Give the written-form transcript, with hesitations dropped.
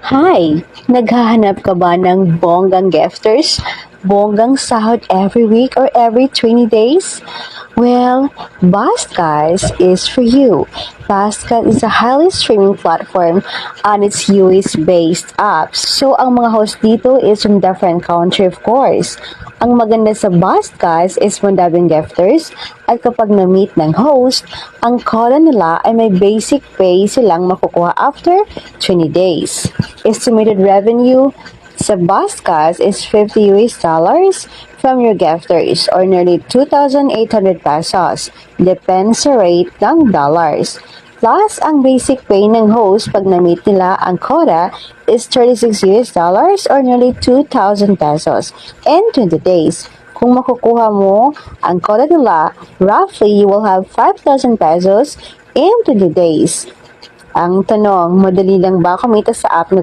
Hi! Naghahanap ka ba ng bonggang gifters? Bonggang sahod every week or every 20 days? Well, Buzzcars is for you. Buzzcars is a highly streaming platform on its US-based apps. So, ang mga host dito is from different country of course. Ang maganda sa Buzzcars is madaming gifters at kapag na-meet ng host, ang call nila ay may basic pay silang makukuha after 20 days. Estimated revenue sa Buzzcars is $50 from your gifters or nearly 2,800 pesos. Depends sa rate ng dollars. Plus, ang basic pay ng host pag na-meet nila ang quota is $36 or nearly 2,000 pesos in 20 days. Kung makukuha mo ang quota nila, roughly you will have 5,000 pesos in 20 days. Ang tanong, madali lang ba kumita sa app na